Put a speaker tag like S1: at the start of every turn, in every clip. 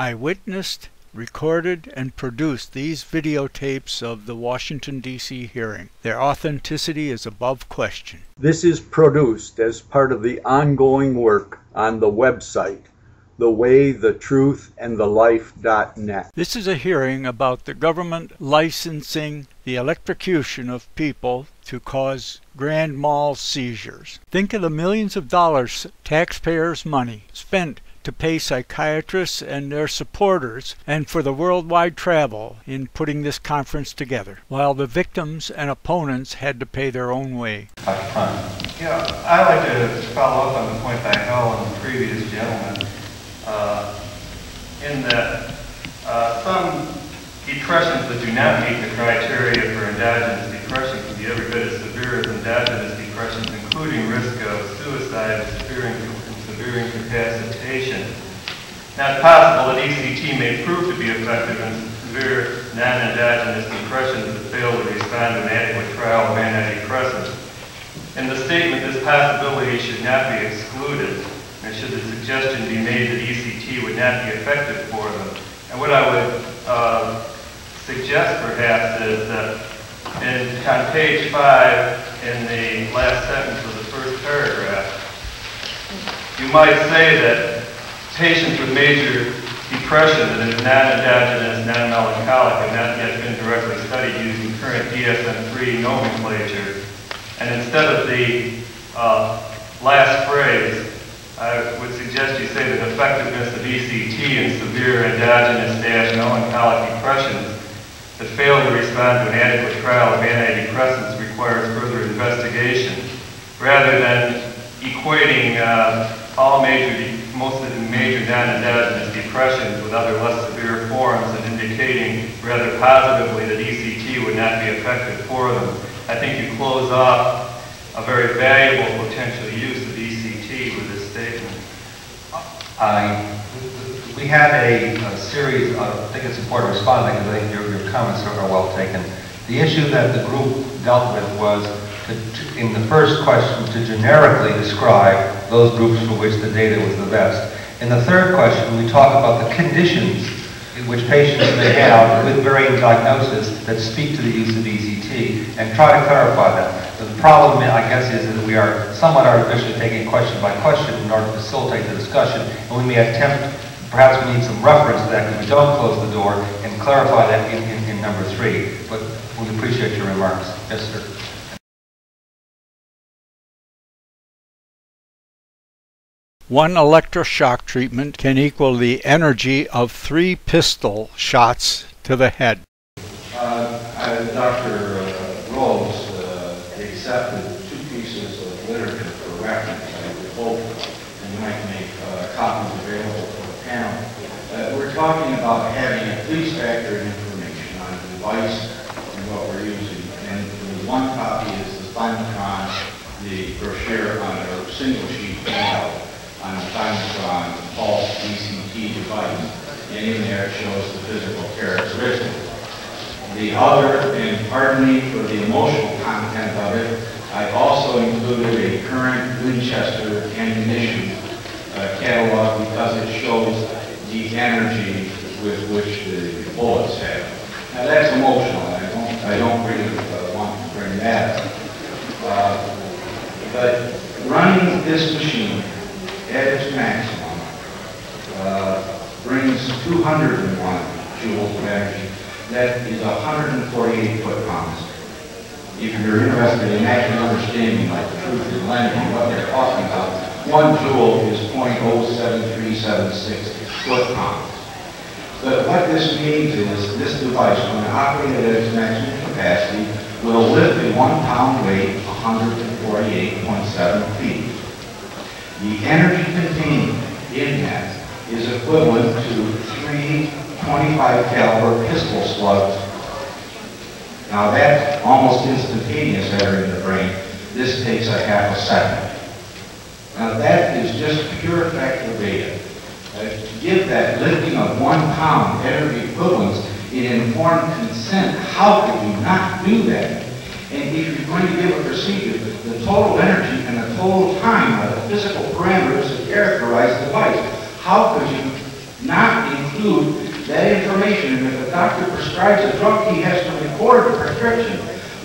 S1: I witnessed, recorded, and produced these videotapes of the Washington, D.C. hearing. Their authenticity is above question.
S2: This is produced as part of the ongoing work on the website, thewaythetruthandthelife.net.
S1: This is a hearing about the government licensing the electrocution of people to cause grand mal seizures. Think of the millions of dollars, taxpayers' money, spent to pay psychiatrists and their supporters and for the worldwide travel in putting this conference together, while the victims and opponents had to pay their own way.
S3: Yeah, I'd like to follow up on the point by Hal and the previous gentleman, in that some depressions that do not meet the criteria for endogenous depression can be every bit as severe as endogenous depressions, including risk of suicide and severe incapacitation. Now, it's possible that ECT may prove to be effective in severe non-endogenous depressions that fail to respond to an adequate trial of antidepressants. In the statement, this possibility should not be excluded, and should the suggestion be made that ECT would not be effective for them. And what I would suggest, perhaps, is that on page 5, in the last sentence of the first paragraph, you might say that patients with major depression that is non-endogenous, non-melancholic have not yet been directly studied using current DSM-3 nomenclature. And instead of the last phrase, I would suggest you say that effectiveness of ECT in severe endogenous-melancholic depressions that fail to respond to an adequate trial of antidepressants requires further investigation, rather than equating most of the major non-endogenous depressions with other less severe forms and indicating rather positively that ECT would not be effective for them. I think you close off a very valuable potential use of ECT with this statement.
S4: We had a series of, I think it's important to respond because I think your comments are well taken. The issue that the group dealt with was in the first question to generically describe those groups for which the data was the best. In the third question, we talk about the conditions in which patients may have with varying diagnosis that speak to the use of ECT and try to clarify that. The problem, I guess, is that we are somewhat artificially taking question by question in order to facilitate the discussion, and we may attempt, perhaps we need some reference to that because we don't close the door and clarify that in number 3. But we appreciate your remarks. Yes, sir.
S1: One electroshock treatment can equal the energy of 3 pistol shots to the head.
S5: Dr. Rose accepted 2 pieces of literature for reference. I hope and might make copies available for the panel. We're talking about having a police factor information on the device and what we're using. And the one copy is the Thymatron, the brochure on a single sheet handout on a Thymatron pulse ECT device, and in there it shows the physical characteristics. The other, and pardon me for the emotional content of it, I also included a current Winchester ammunition catalog because it shows the energy with which the bullets have. Now that's emotional, and I don't really want to bring that up. But running this machine at its maximum brings 201 joules of energy. That is 148 foot-pounds. If you're interested in actually understanding, like the truth in lending, what they're talking about, 1 joule is 0.07376 foot-pounds. But what this means is this device, when operated at its maximum capacity, will lift a 1-pound weight 148.7 feet. The energy contained in that is equivalent to 3 25 caliber pistol slugs. Now that's almost instantaneous entering the brain. This takes a half a second. Now that is just pure factor data. To give that lifting of 1 pound energy equivalence in informed consent, how could you not do that? And if you're going to give a procedure, the total energy and the total time are the physical parameters that characterize the device. How could you not include include that information. And if a doctor prescribes a drug, he has to record the prescription.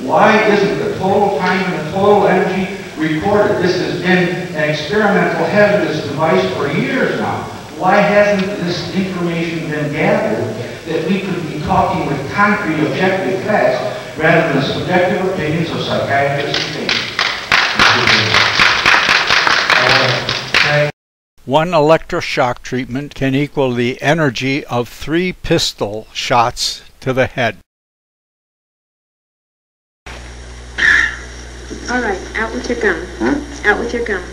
S5: Why isn't the total time and the total energy recorded? This has been an experimental hazardous device for years now. Why hasn't this information been gathered that we could be talking with concrete, objective facts rather than subjective opinions of psychiatrists and patients?
S1: One electroshock treatment can equal the energy of 3 pistol shots to the head.
S6: All right, out with your gun. Out with your gun.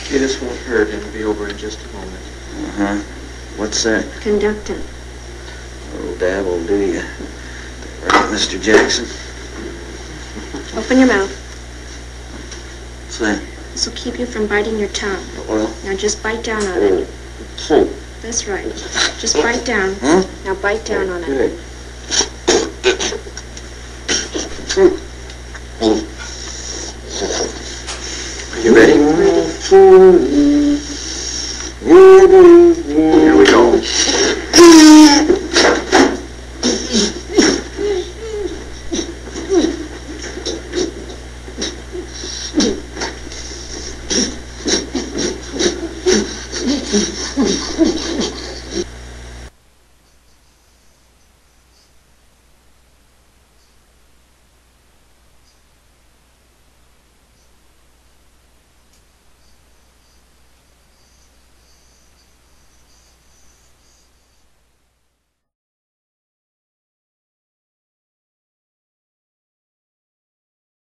S7: Okay, this won't hurt. It'll be over in just a moment. What's that?
S6: Conductant.
S7: Oh, dab will do you. Right, Mr. Jackson.
S6: Open your mouth.
S7: What's that?
S6: This will keep you from biting your tongue.
S7: Well,
S6: Now just bite down on it.
S7: so.
S6: That's right. Just bite down. Now bite down on it.
S7: Good. Are you ready?
S6: Ready.